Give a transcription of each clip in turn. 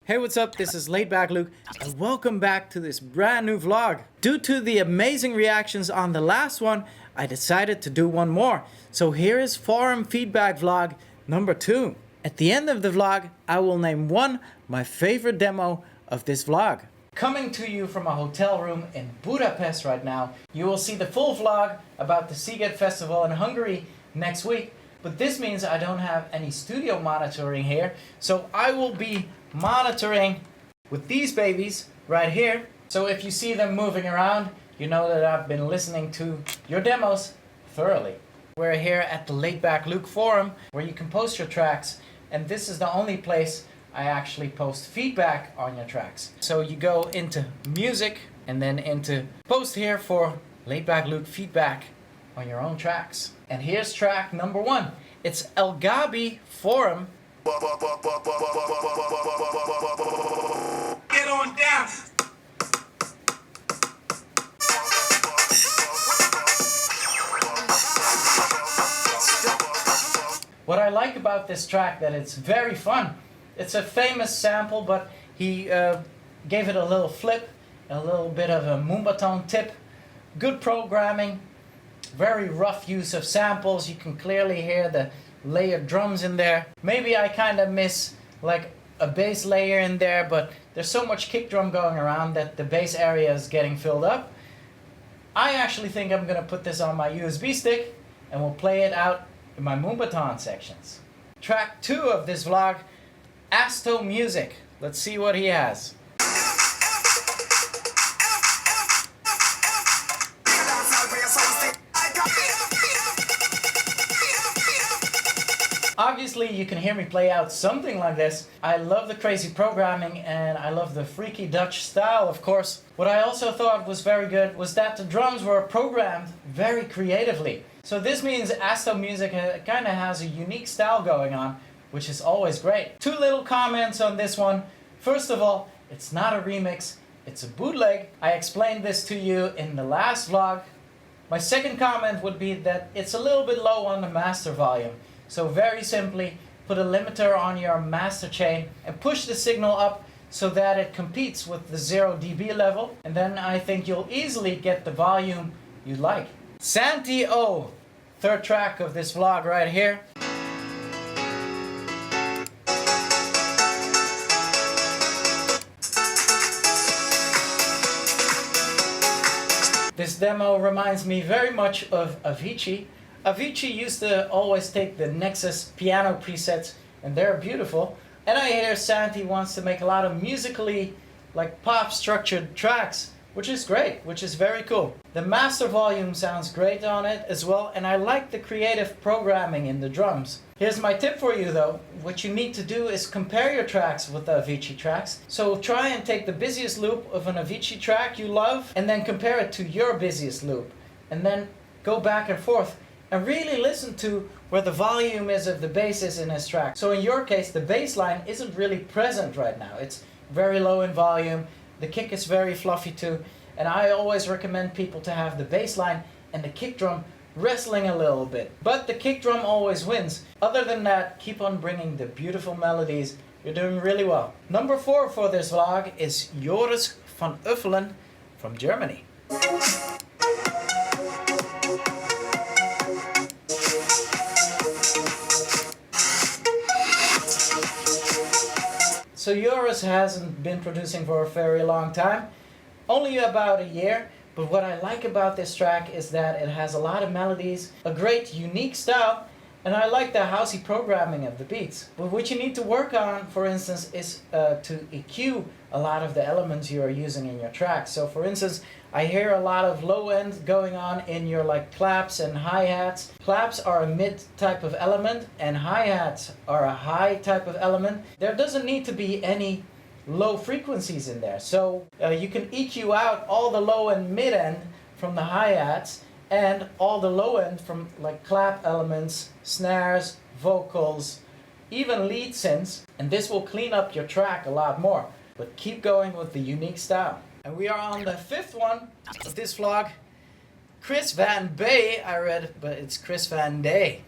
Hey, what's up? This is Laidback Luke, and welcome back to this brand new vlog. Due to the amazing reactions on the last one, I decided to do one more. So here is forum feedback vlog number 2. At the end of the vlog, I will name my favorite demo of this vlog. Coming to you from a hotel room in Budapest right now, you will see the full vlog about the Sziget Festival in Hungary next week. But this means I don't have any studio monitoring here, so I will be monitoring with these babies right here. So if you see them moving around, you know that I've been listening to your demos thoroughly. We're here at the Laidback Luke forum where you can post your tracks, and this is the only place I actually post feedback on your tracks. So you go into music and then into post here for Laidback Luke feedback on your own tracks. And here's track number 1. It's Gaby forum. Get on down. What I like about this track that it's very fun. It's a famous sample, but he gave it a little flip, a little bit of a Moombaton tip. Good programming, very rough use of samples. You can clearly hear the layered drums in there. Maybe I kind of miss like a bass layer in there, but there's so much kick drum going around that the bass area is getting filled up. I actually think I'm gonna put this on my USB stick and we'll play it out in my Moombaton sections. Track 2 of this vlog, Asto Music. Let's see what he has. Obviously, you can hear me play out something like this. I love the crazy programming and I love the freaky Dutch style, of course. What I also thought was very good was that the drums were programmed very creatively. So this means Asto Music kind of has a unique style going on, which is always great. 2 little comments on this one. First of all, it's not a remix, it's a bootleg. I explained this to you in the last vlog. My second comment would be that it's a little bit low on the master volume. So very simply, put a limiter on your master chain and push the signal up so that it competes with the 0 dB level. And then I think you'll easily get the volume you like. Santi O, third track of this vlog right here. This demo reminds me very much of Avicii. Avicii used to always take the Nexus piano presets, and they're beautiful. And I hear Santi wants to make a lot of musically, like pop structured tracks, which is great, which is very cool. The master volume sounds great on it as well, and I like the creative programming in the drums. Here's my tip for you though. What you need to do is compare your tracks with the Avicii tracks. So try and take the busiest loop of an Avicii track you love, and then compare it to your busiest loop. And then go back and forth. And really listen to where the volume is of the basses in his track. So in your case, the bass line isn't really present right now. It's very low in volume. The kick is very fluffy too. And I always recommend people to have the bass line and the kick drum wrestling a little bit. But the kick drum always wins. Other than that, keep on bringing the beautiful melodies. You're doing really well. Number 4 for this vlog is Joris van Uffelen from Germany. So Joris hasn't been producing for a very long time, only about a year, but what I like about this track is that it has a lot of melodies, a great unique style, and I like the housey programming of the beats. But what you need to work on, for instance, is to EQ a lot of the elements you are using in your track. So for instance, I hear a lot of low end going on in your like claps and hi-hats. Claps are a mid type of element and hi-hats are a high type of element. There doesn't need to be any low frequencies in there. So you can EQ out all the low and mid end from the hi-hats and all the low end from like clap elements, snares, vocals, even lead synths, and this will clean up your track a lot more. But keep going with the unique style. And we are on the 5th one of this vlog. Chris Van Bay, I read it, but it's Chris Van Day.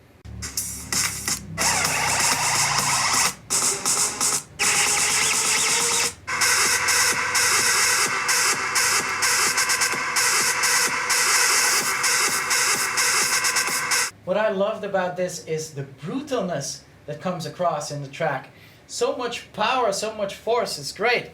What I loved about this is the brutalness that comes across in the track. So much power, so much force, it's great.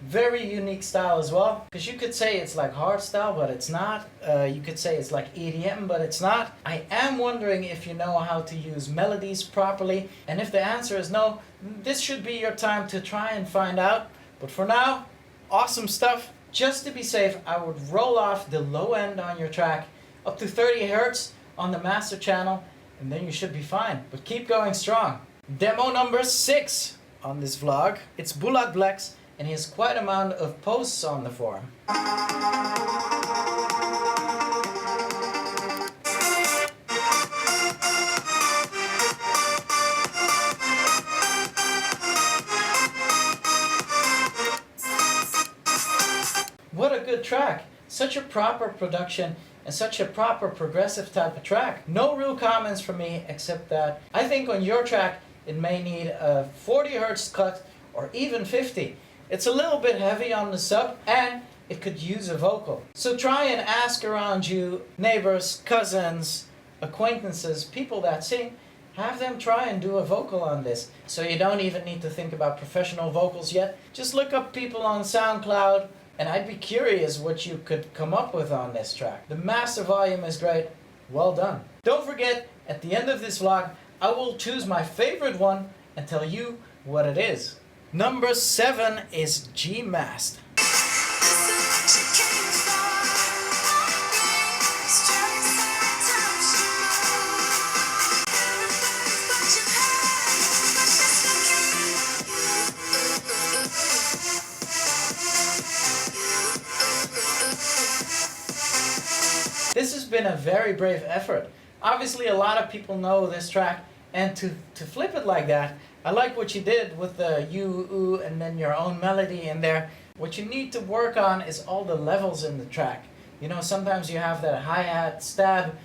Very unique style as well, because you could say it's like hardstyle, but it's not. You could say it's like EDM, but it's not. I am wondering if you know how to use melodies properly, and if the answer is no, this should be your time to try and find out. But for now, awesome stuff. Just to be safe, I would roll off the low end on your track up to 30 Hertz on the master channel, and then you should be fine. But keep going strong. Demo number 6 on this vlog. It's Bullock Lex, and he has quite an amount of posts on the forum. What a good track! Such a proper production and such a proper progressive type of track. No real comments from me except that I think on your track it may need a 40 Hertz cut or even 50. It's a little bit heavy on the sub and it could use a vocal. So try and ask around you, neighbors, cousins, acquaintances, people that sing, have them try and do a vocal on this. So you don't even need to think about professional vocals yet. Just look up people on SoundCloud, and I'd be curious what you could come up with on this track. The master volume is great. Well done. Don't forget, at the end of this vlog, I will choose my favorite one and tell you what it is. Number 7 is G Mast. This has been a very brave effort. Obviously a lot of people know this track, and to flip it like that, I like what you did with the you, ooh, and then your own melody in there. What you need to work on is all the levels in the track. You know, sometimes you have that hi-hat stab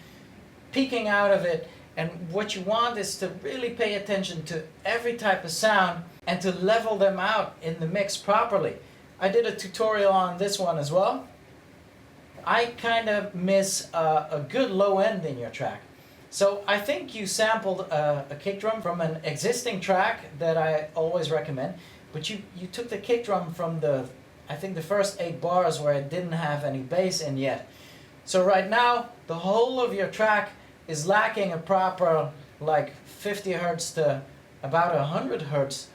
peeking out of it, and what you want is to really pay attention to every type of sound and to level them out in the mix properly. I did a tutorial on this one as well. I kind of miss a good low end in your track. So I think you sampled a kick drum from an existing track that I always recommend, but you took the kick drum from I think the first 8 bars where it didn't have any bass in yet. So right now, the whole of your track is lacking a proper like 50 Hertz to about 100 Hertz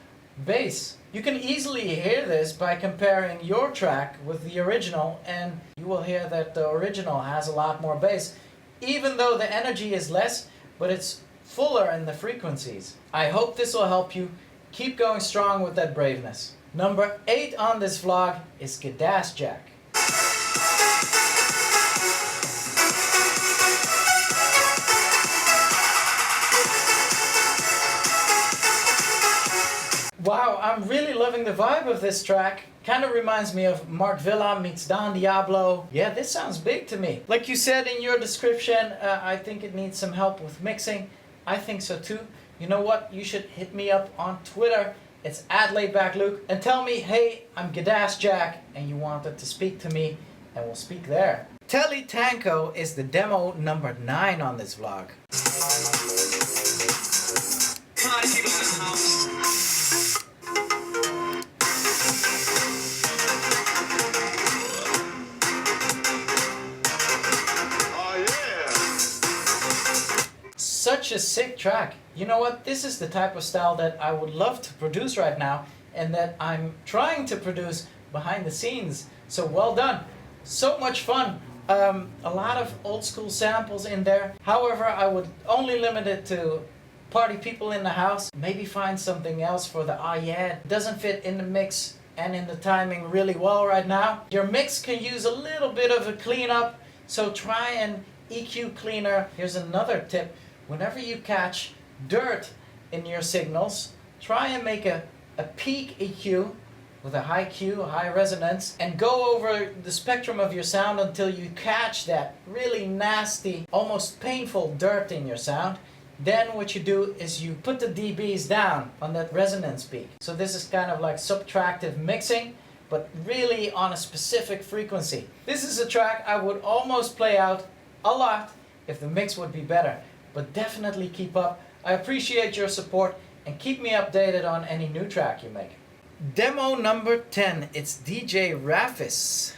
bass. You can easily hear this by comparing your track with the original, and you will hear that the original has a lot more bass, even though the energy is less, but it's fuller in the frequencies. I hope this will help you. Keep going strong with that braveness. Number 8 on this vlog is Kadosh Jack. Wow, I'm really loving the vibe of this track. Kind of reminds me of Mark Villa meets Don Diablo. Yeah, this sounds big to me. Like you said in your description, I think it needs some help with mixing. I think so too. You know what? You should hit me up on Twitter. It's @Laidback Luke. And tell me, hey, I'm Kadosh Jack, and you wanted to speak to me, and we'll speak there. Teli Tanco is the demo number 9 on this vlog. Such a sick track. You know what? This is the type of style that I would love to produce right now, and that I'm trying to produce behind the scenes. So well done. So much fun. A lot of old school samples in there. However, I would only limit it to party people in the house. Maybe find something else for the yeah, it doesn't fit in the mix and in the timing really well right now. Your mix can use a little bit of a cleanup, so try an EQ cleaner. Here's another tip. Whenever you catch dirt in your signals, try and make a peak EQ with a high Q, high resonance, and go over the spectrum of your sound until you catch that really nasty, almost painful dirt in your sound. Then what you do is you put the dBs down on that resonance peak. So this is kind of like subtractive mixing, but really on a specific frequency. This is a track I would almost play out a lot if the mix would be better. but definitely keep up. I appreciate your support and keep me updated on any new track you make. Demo number 10, it's DJ Raphus.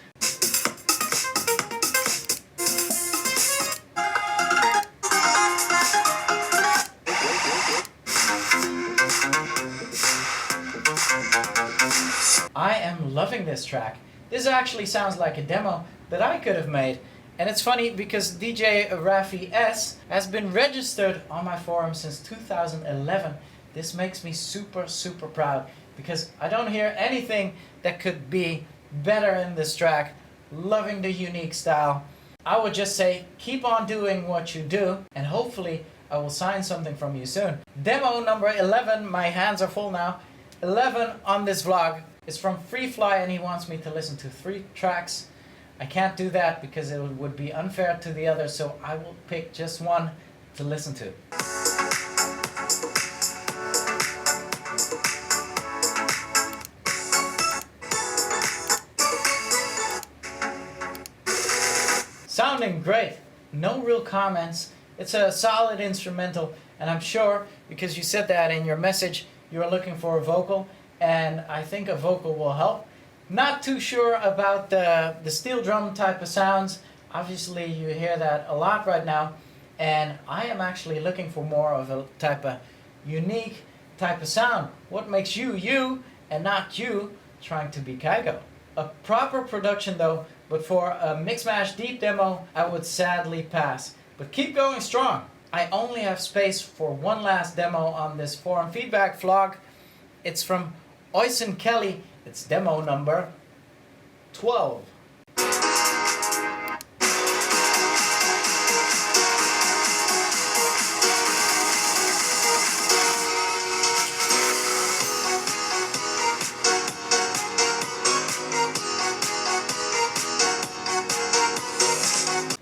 I am loving this track. This actually sounds like a demo that I could have made. And it's funny because DJ Rafi S has been registered on my forum since 2011. This makes me super proud because I don't hear anything that could be better in this track. Loving the unique style. I would just say keep on doing what you do and hopefully I will sign something from you soon. Demo number 11, my hands are full now. 11 on this vlog is from Freefly and he wants me to listen to 3 tracks. I can't do that because it would be unfair to the others, so I will pick just one to listen to. Sounding great, no real comments. It's a solid instrumental, and I'm sure, because you said that in your message, you're looking for a vocal, and I think a vocal will help. Not too sure about the steel drum type of sounds. Obviously you hear that a lot right now, and I am actually looking for more of a type of unique type of sound. What makes you you and not you trying to be Kygo? A proper production though, but for a mix mash deep demo I would sadly pass. But keep going strong. I only have space for one last demo on this forum feedback vlog. It's from Oysen Kelly. It's demo number 12.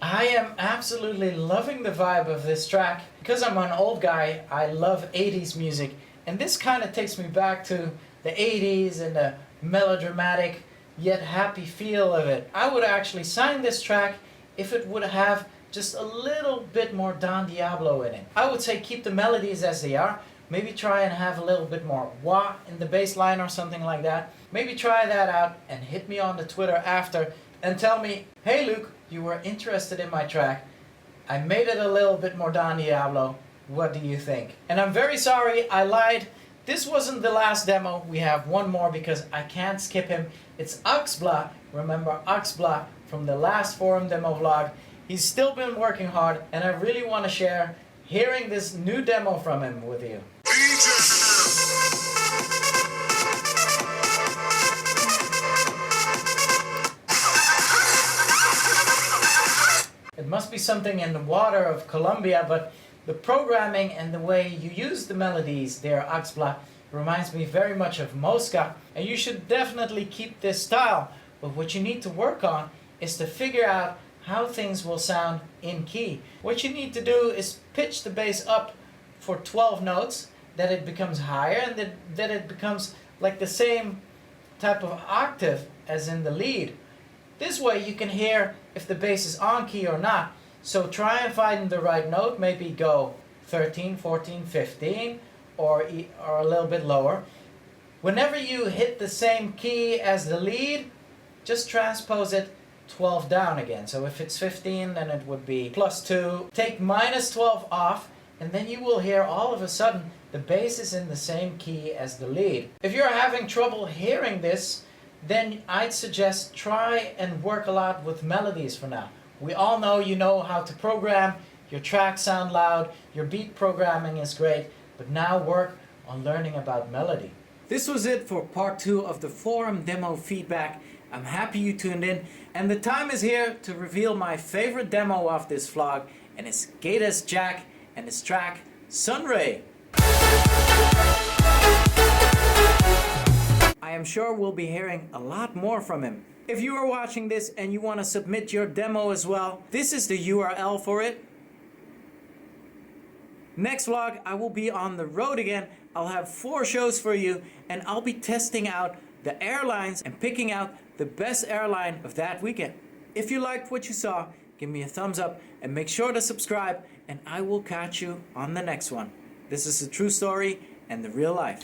I am absolutely loving the vibe of this track. Because I'm an old guy, I love 80s music, and this kind of takes me back to the 80s and the melodramatic yet happy feel of it. I would actually sign this track if it would have just a little bit more Don Diablo in it. I would say keep the melodies as they are. Maybe try and have a little bit more wah in the bass line or something like that. Maybe try that out and hit me on the Twitter after and tell me, hey Luke, you were interested in my track. I made it a little bit more Don Diablo. What do you think? And I'm very sorry, I lied. This wasn't the last demo. We have one more because I can't skip him. It's Oxblood. Remember Oxblood from the last forum demo vlog. He's still been working hard and I really want to share hearing this new demo from him with you. It must be something in the water of Colombia, but the programming and the way you use the melodies there, Oxblood, reminds me very much of Mosca, and you should definitely keep this style, but what you need to work on is to figure out how things will sound in key. What you need to do is pitch the bass up for 12 notes, that it becomes higher, and that it becomes like the same type of octave as in the lead. This way you can hear if the bass is on key or not. So try and find the right note, maybe go 13, 14, 15, or a little bit lower. Whenever you hit the same key as the lead, just transpose it 12 down again. So if it's 15, then it would be +2. Take -12 off, and then you will hear all of a sudden the bass is in the same key as the lead. If you're having trouble hearing this, then I'd suggest try and work a lot with melodies for now. We all know you know how to program, your tracks sound loud, your beat programming is great, but now work on learning about melody. This was it for part 2 of the forum demo feedback. I'm happy you tuned in, and the time is here to reveal my favorite demo of this vlog, and it's Kadosh Jack and his track Sunray. I am sure we'll be hearing a lot more from him. If you are watching this and you want to submit your demo as well, this is the URL for it. Next vlog, I will be on the road again. I'll have 4 shows for you, and I'll be testing out the airlines and picking out the best airline of that weekend. If you liked what you saw, give me a thumbs up, and make sure to subscribe, and I will catch you on the next one. This is a true story and the real life.